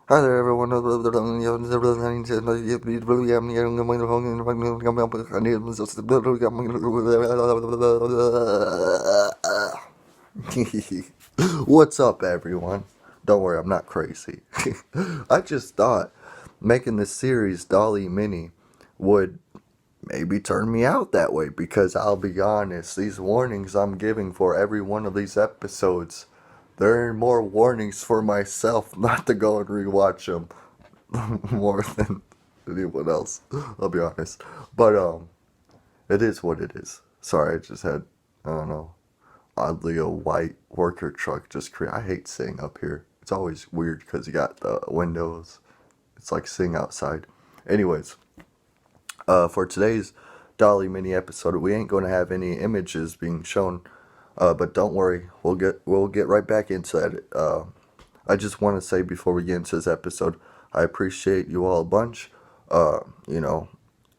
Hi there, everyone. What's up, everyone? Don't worry, I'm not crazy. I just thought making this series Dolly Mini would maybe turn me out that way because I'll be honest, these warnings I'm giving for every one of these episodes, there are more warnings for myself not to go and rewatch them more than anyone else. I'll be honest, but it is what it is. Sorry, I just had I don't know, oddly a white worker truck just I hate sitting up here. It's always weird because you got the windows. It's like sitting outside. Anyways, for today's Dolly mini episode, we ain't going to have any images being shown, but don't worry, we'll get right back into that. I just want to say before we get into this episode, I appreciate you all a bunch. You know,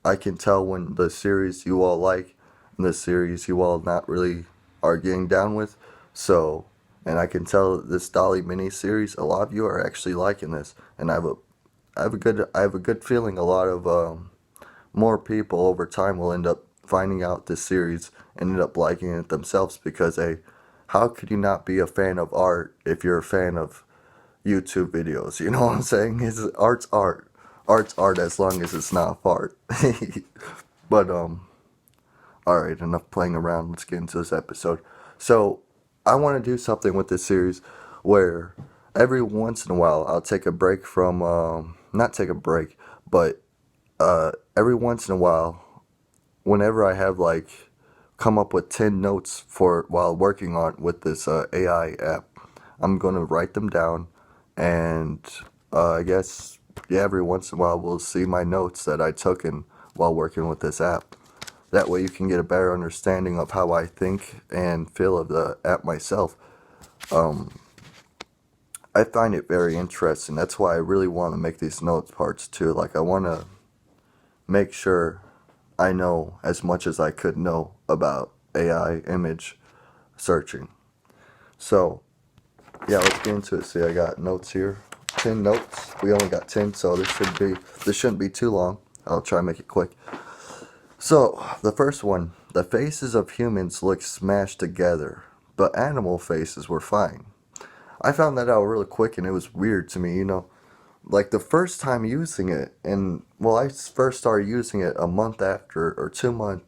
I can tell when the series you all like and the series you all not really are getting down with. So, and I can tell this Dolly mini series, a lot of you are actually liking this, and I have a good feeling a lot of more people over time will end up finding out this series and end up liking it themselves because how could you not be a fan of art if you're a fan of YouTube videos? You know what I'm saying? Art's art. Art's art as long as it's not fart. But alright, enough playing around. Let's get into this episode. So I want to do something with this series where every once in a while I'll take a break from not take a break, but every once in a while, whenever I have like come up with 10 notes for while working on with this AI app, I'm gonna write them down, and I guess yeah, every once in a while we'll see my notes that I took in while working with this app. That way you can get a better understanding of how I think and feel of the app myself. I find it very interesting. That's why I really want to make these notes parts too. Like I want to make sure I know as much as I could know about AI image searching. So, yeah, let's get into it. See, I got notes here. 10 notes. We only got 10, so this shouldn't be too long. I'll try and make it quick. So, the first one, the faces of humans look smashed together, but animal faces were fine. I found that out really quick and it was weird to me, like the first time using it, and well, I first started using it a month after, or 2 months,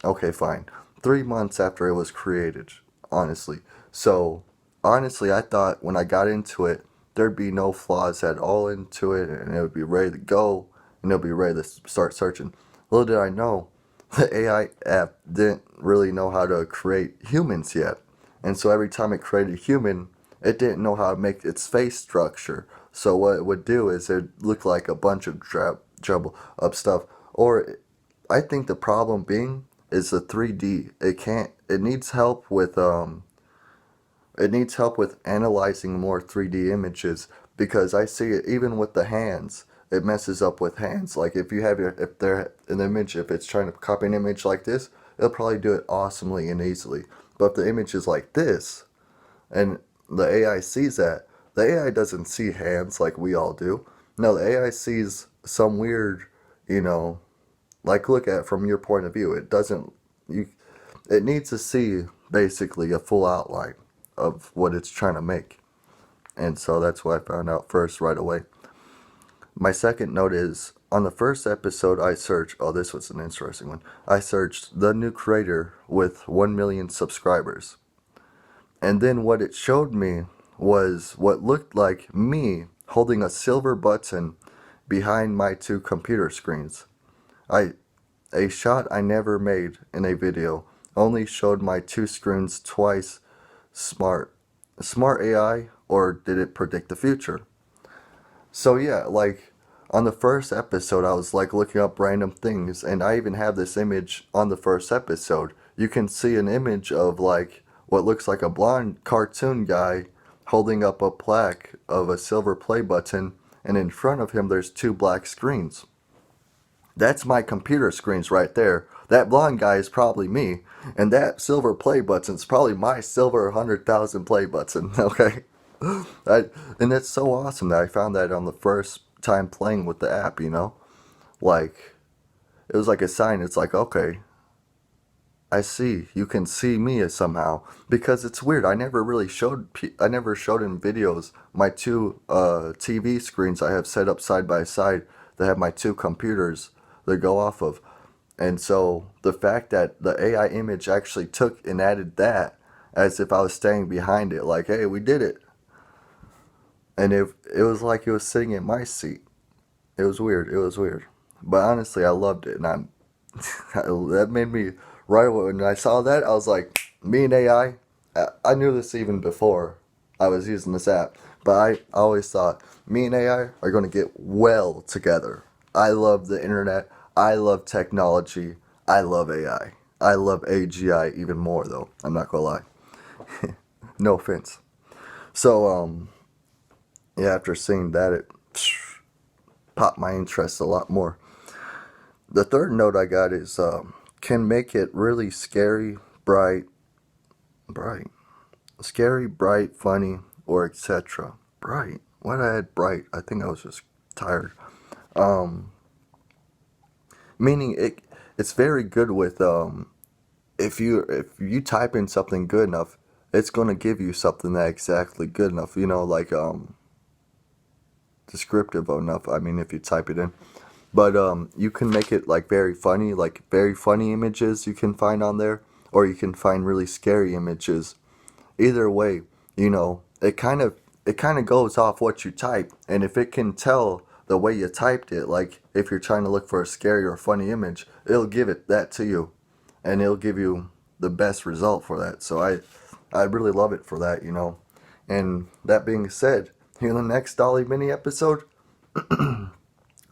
okay, fine, 3 months after it was created, honestly. So, honestly, I thought when I got into it, there'd be no flaws at all into it, and it would be ready to go, and it'll be ready to start searching. Little did I know, the AI app didn't really know how to create humans yet. And so every time it created a human, it didn't know how to make its face structure. So what it would do is it looked like a bunch of jumble up stuff. Or I think the problem being is the 3D. It needs help with analyzing more 3D images because I see it even with the hands. It messes up with hands. Like if they're an image, if it's trying to copy an image like this, it'll probably do it awesomely and easily. But if the image is like this, and the AI sees that, the AI doesn't see hands like we all do. No, the AI sees some weird, you know, like look at it from your point of view. It doesn't, you, it needs to see basically a full outline of what it's trying to make. And so that's what I found out first right away. My second note is on the first episode I searched, oh, this was an interesting one. I searched the new creator with 1 million subscribers. And then what it showed me was what looked like me holding a silver button behind my two computer screens. A shot I never made in a video only showed my two screens twice. Smart. Smart AI, or did it predict the future? So yeah, like on the first episode I was like looking up random things, and I even have this image on the first episode. You can see an image of like what looks like a blonde cartoon guy holding up a plaque of a silver play button, and in front of him there's two black screens. That's my computer screens right there. That blonde guy is probably me, and that silver play button is probably my silver 100,000 play button, okay? And it's so awesome that I found that on the first time playing with the app, you know? Like, it was like a sign. It's like, okay, I see. You can see me somehow. Because it's weird. I never showed in videos my two TV screens I have set up side by side that have my two computers that go off of. And so the fact that the AI image actually took and added that as if I was standing behind it, like, hey, we did it. And it was like it was sitting in my seat. It was weird. It was weird. But honestly, I loved it. And that made me, right when I saw that, I was like, me and AI, I knew this even before I was using this app. But I always thought, me and AI are going to get well together. I love the internet. I love technology. I love AI. I love AGI even more, though. I'm not going to lie. No offense. So, yeah, after seeing that, it popped my interest a lot more. The third note I got is can make it really scary, bright, scary, bright, funny, or etc. Bright. Why did I add bright? I think I was just tired. Um, Meaning it's very good with if you type in something good enough, it's gonna give you something that exactly good enough. You know, like descriptive enough. I mean, if you type it in. But you can make it like very funny images you can find on there, or you can find really scary images. Either way, you know, it kind of goes off what you type, and if it can tell the way you typed it, like if you're trying to look for a scary or funny image, it'll give it that to you, and it'll give you the best result for that. So I really love it for that, you know. And that being said, here in the next Dolly Mini episode,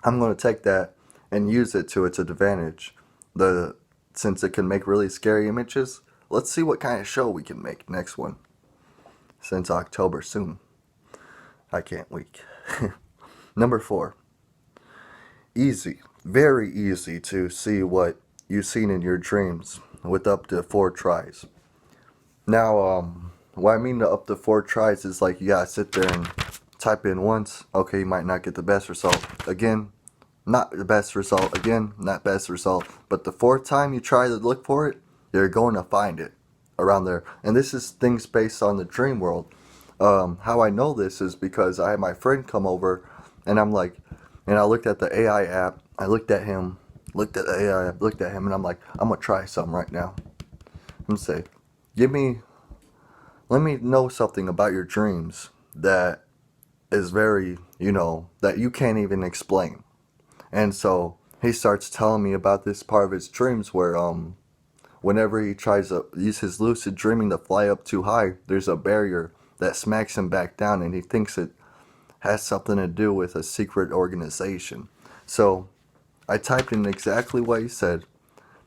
I'm going to take that and use it to its advantage. Since it can make really scary images, let's see what kind of show we can make next one. Since October soon. I can't wait. Number 4. Easy. Very easy to see what you've seen in your dreams with up to 4 tries. Now, what I mean to up to 4 tries is like you gotta sit there and type in once. Okay, you might not get the best result. Again, not the best result. Again, not best result. But the 4th time you try to look for it, you're going to find it around there. And this is things based on the dream world. How I know this is because I had my friend come over, and I looked at the AI app. I looked at him, looked at the AI app, looked at him, and I'm like, I'm gonna try something right now. I'm gonna say, let me know something about your dreams that is very, that you can't even explain. And so he starts telling me about this part of his dreams where whenever he tries to use his lucid dreaming to fly up too high, there's a barrier that smacks him back down, and he thinks it has something to do with a secret organization. So I typed in exactly what he said,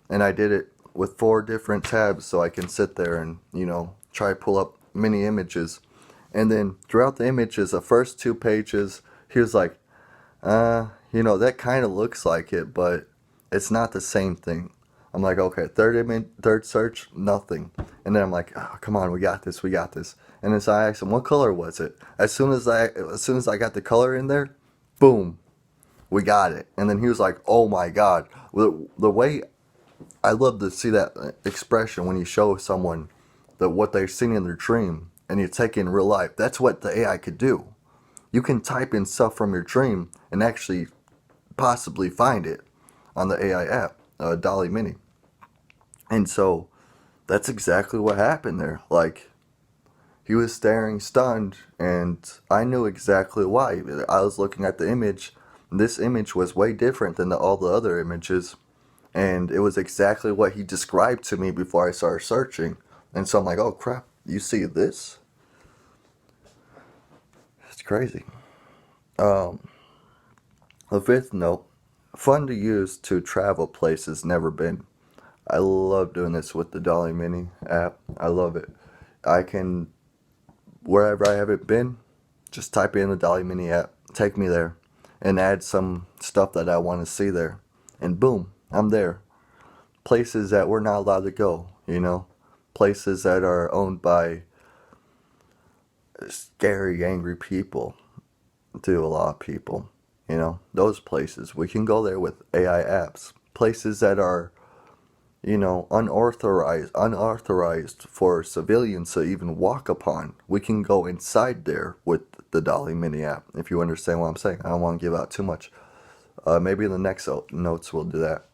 and I did it with 4 different tabs so I can sit there and, try to pull up many images. And then throughout the images, the first 2 pages, he was like, that kind of looks like it, but it's not the same thing. I'm like, okay, third search, nothing. And then I'm like, oh, come on, we got this. And then so I asked him, what color was it? As soon as I got the color in there, boom, we got it. And then he was like, oh my God. The way I love to see that expression when you show someone what they've seen in their dream and you take it in real life. That's what the AI could do. You can type in stuff from your dream and actually possibly find it on the AI app, Dolly Mini. And so that's exactly what happened there. Like, he was staring stunned, and I knew exactly why. I was looking at the image. This image was way different than all the other images, and it was exactly what he described to me before I started searching. And so I'm like, oh crap, you see this? It's crazy. The 5th note, fun to use to travel places never been. I love doing this with the Dolly Mini app. I love it. I can, wherever I haven't been, just type in the Dolly Mini app, take me there, and add some stuff that I want to see there. And boom, I'm there. Places that we're not allowed to go, Places that are owned by scary, angry people to a lot of people. You know, those places. We can go there with AI apps. Places that are, you know, unauthorized for civilians to even walk upon. We can go inside there with the Dolly Mini app, if you understand what I'm saying. I don't want to give out too much. Maybe in the next notes we'll do that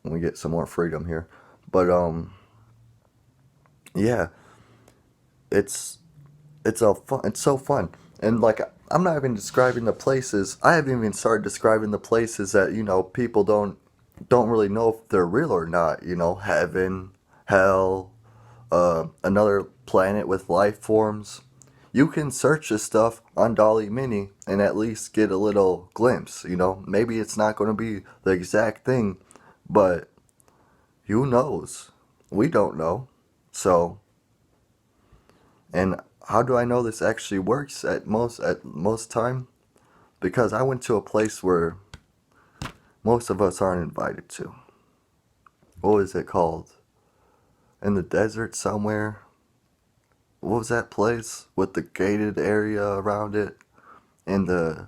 when we get some more freedom here. But yeah, it's it's so fun. And like, I'm not even describing the places. I haven't even started describing the places that, you know, people don't really know if they're real or not. You know, heaven, hell, another planet with life forms. You can search this stuff on Dolly Mini and at least get a little glimpse. You know, maybe it's not going to be the exact thing, but who knows? We don't know. So, and how do I know this actually works at most time? Because I went to a place where most of us aren't invited to. What was it called? In the desert somewhere. What was that place with the gated area around it and the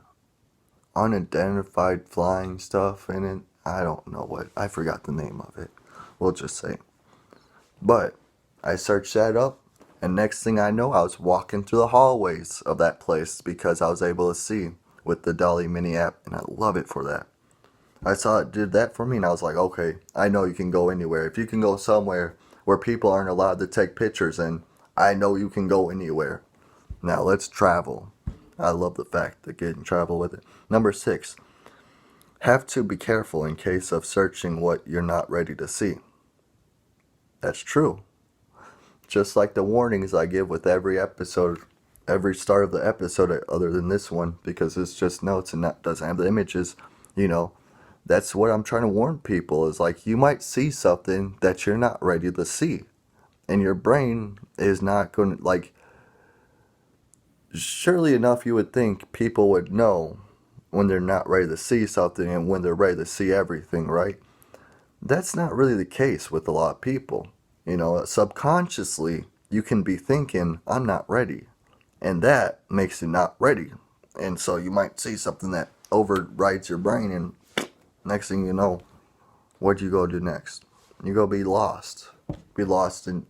unidentified flying stuff in it? I don't know what. I forgot the name of it. We'll just say. But I searched that up, and next thing I know, I was walking through the hallways of that place because I was able to see with the Dolly Mini app, and I love it for that. I saw it did that for me, and I was like, okay, I know you can go anywhere. If you can go somewhere where people aren't allowed to take pictures, and I know you can go anywhere. Now let's travel. I love the fact that getting travel with it. Number 6, have to be careful in case of searching what you're not ready to see. That's true. Just like the warnings I give with every episode, every start of the episode, other than this one, because it's just notes and that doesn't have the images, you know, that's what I'm trying to warn people is like, you might see something that you're not ready to see. And your brain is not going to, like, surely enough, you would think people would know when they're not ready to see something and when they're ready to see everything, right? That's not really the case with a lot of people. You know, subconsciously, you can be thinking, I'm not ready. And that makes you not ready. And so you might see something that overrides your brain, and next thing you know, what do you go do next? You go be lost. Be lost in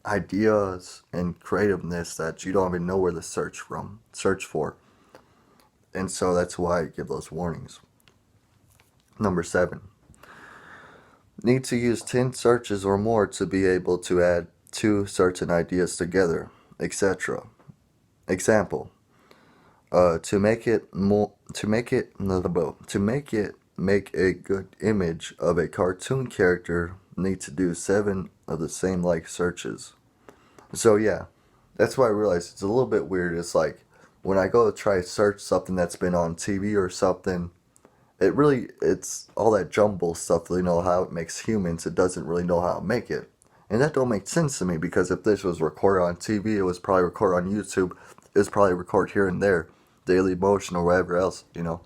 ideas and creativeness that you don't even know where to search for. And so that's why I give those warnings. Number 7. Need to use 10 searches or more to be able to add 2 certain ideas together, etc. Example: to make it make a good image of a cartoon character, need to do 7 of the same like searches. So yeah, that's why I realized it's a little bit weird. It's like when I go to try to search something that's been on TV or something, it's all that jumble stuff. You know how it makes humans. It doesn't really know how to make it, and that don't make sense to me because if this was recorded on TV, it was probably recorded on YouTube. It was probably recorded here and there, Daily Motion or whatever else. You know,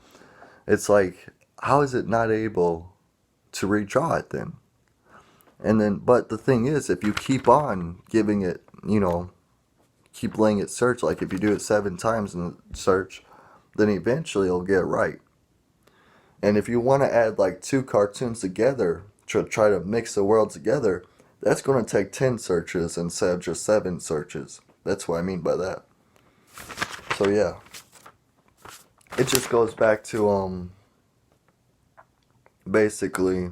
it's like, how is it not able to redraw it then? And then, but the thing is, if you keep on giving it, you know, keep letting it search, like if you do it 7 times in the search, then eventually it'll get it right. And if you want to add like 2 cartoons together to try to mix the world together, that's going to take 10 searches instead of just 7 searches. That's what I mean by that. So yeah, it just goes back to basically,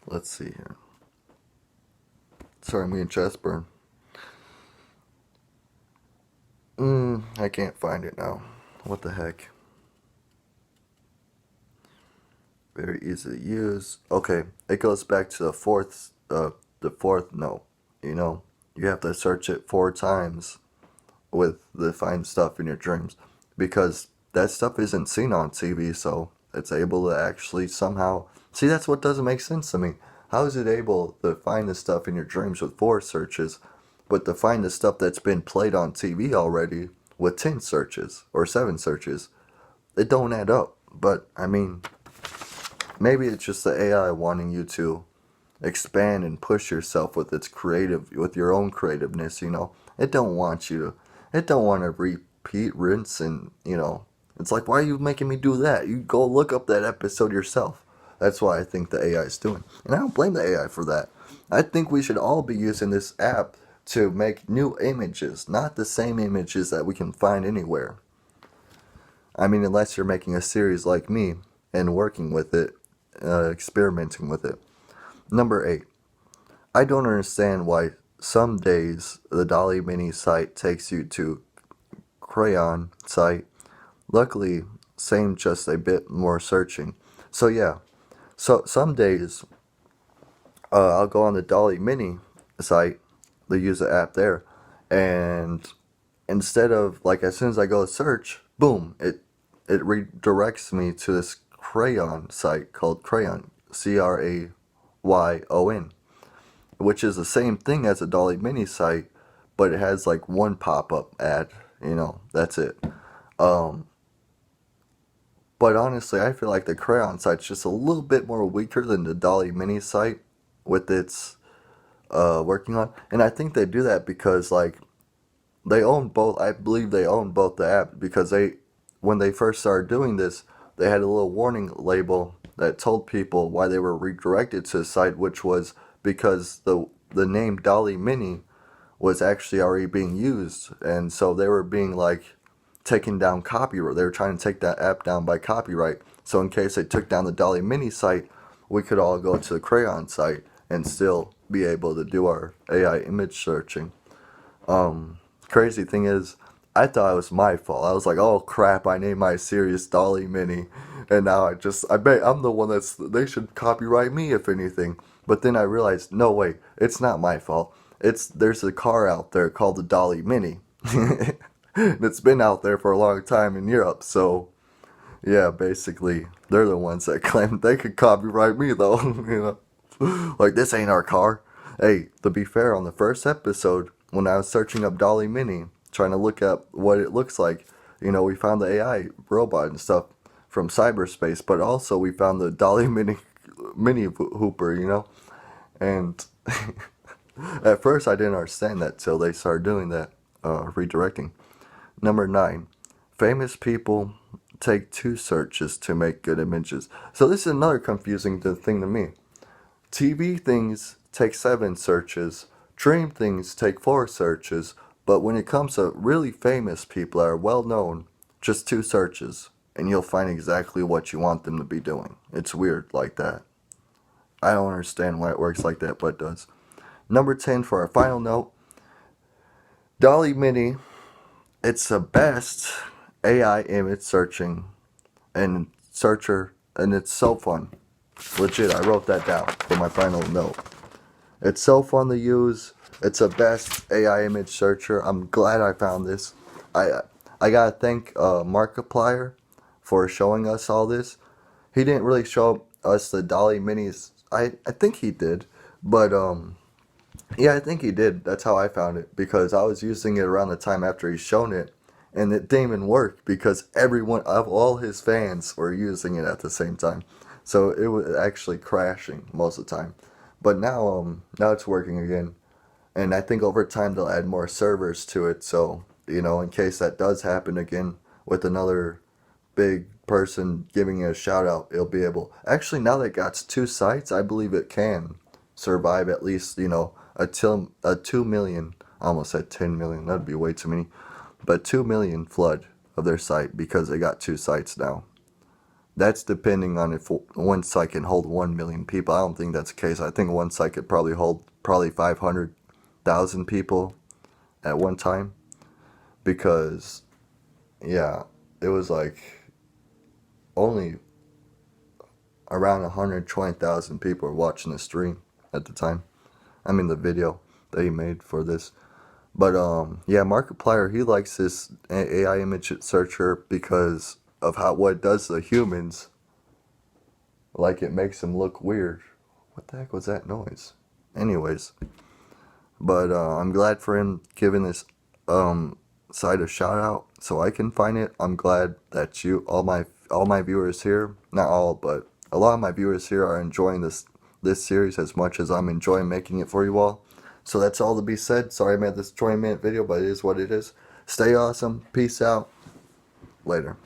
let's see here. Sorry, me and chest burn. I can't find it now. What the heck? Very easy to use. Okay, it goes back to the fourth note. You know, you have to search it 4 times with the find stuff in your dreams, because that stuff isn't seen on TV, so it's able to actually somehow see. That's what doesn't make sense to me. How is it able to find the stuff in your dreams with 4 searches, but to find the stuff that's been played on TV already with 10 searches or 7 searches? It don't add up. But I mean, maybe it's just the AI wanting you to expand and push yourself with your own creativeness, you know. It don't want you to. It don't want to repeat, rinse, and it's like, why are you making me do that? You go look up that episode yourself. That's why I think the AI is doing, and I don't blame the AI for that. I think we should all be using this app to make new images, not the same images that we can find anywhere. I mean, unless you're making a series like me and working with it, experimenting with it. Number 8. I don't understand why some days the Dolly Mini site takes you to Crayon site. Luckily, same, just a bit more searching. So yeah, so some days I'll go on the Dolly Mini site, the user app there, and instead of, like, as soon as I go to search, boom, it redirects me to this Crayon site called Crayon, Crayon, which is the same thing as a Dolly Mini site, but it has like one pop-up ad, that's it. But honestly, I feel like the Crayon site's just a little bit more weaker than the Dolly Mini site with its working on. And I think they do that because, like, they own both. I believe they own both the apps because when they first started doing this, they had a little warning label that told people why they were redirected to the site, which was because the name Dolly Mini was actually already being used, and so they were being, like, taken down copyright. They were trying to take that app down by copyright. So in case they took down the Dolly Mini site, we could all go to the Crayon site and still be able to do our AI image searching. Crazy thing is, I thought it was my fault. I was like, oh crap, I named my series Dolly Mini. And now I bet I'm the one they should copyright me if anything. But then I realized, no way, it's not my fault. There's a car out there called the Dolly Mini. It's been out there for a long time in Europe, so yeah, basically, they're the ones that claim they could copyright me though, Like, this ain't our car. Hey, to be fair, on the first episode, when I was searching up Dolly Mini, trying to look up what it looks like, we found the AI robot and stuff from cyberspace, but also we found the Dolly Mini Hooper, and at first I didn't understand that till they started doing that, redirecting. Number 9, famous people take 2 searches to make good images. So this is another confusing thing to me. TV things take 7 searches, dream things take 4 searches, but when it comes to really famous people that are well known, just 2 searches, and you'll find exactly what you want them to be doing. It's weird like that. I don't understand why it works like that, but it does. Number 10 for our final note. Dolly Mini, it's the best AI image searching and searcher, and it's so fun. Legit, I wrote that down for my final note. It's so fun to use. It's the best AI image searcher. I'm glad I found this. I gotta thank Markiplier for showing us all this. He didn't really show us the Dolly Minis. I think he did, but yeah, I think he did. That's how I found it, because I was using it around the time after he's shown it, and it didn't even work because everyone of all his fans were using it at the same time. So it was actually crashing most of the time. But now it's working again, and I think over time they'll add more servers to it. So in case that does happen again with another big person giving it a shout out, it'll be able. Actually, now that it got 2 sites, I believe it can survive at least a 2 million. I almost said 10 million. That'd be way too many. But 2 million flood of their site because they got 2 sites now. That's depending on if one site can hold 1 million people. I don't think that's the case. I think one site could probably hold 500,000 people at one time. Because, yeah, it was like only around 120,000 people were watching the stream at the time. I mean, the video that he made for this. But, yeah, Markiplier, he likes this AI image searcher because of what it does to humans. Like, it makes them look weird. What the heck was that noise? Anyways. But, I'm glad for him giving this, site a shout out so I can find it. I'm glad that all my viewers here, not all, but a lot of my viewers here are enjoying this series as much as I'm enjoying making it for you all. So that's all to be said. Sorry I made this 20-minute video, but it is what it is. Stay awesome. Peace out. Later.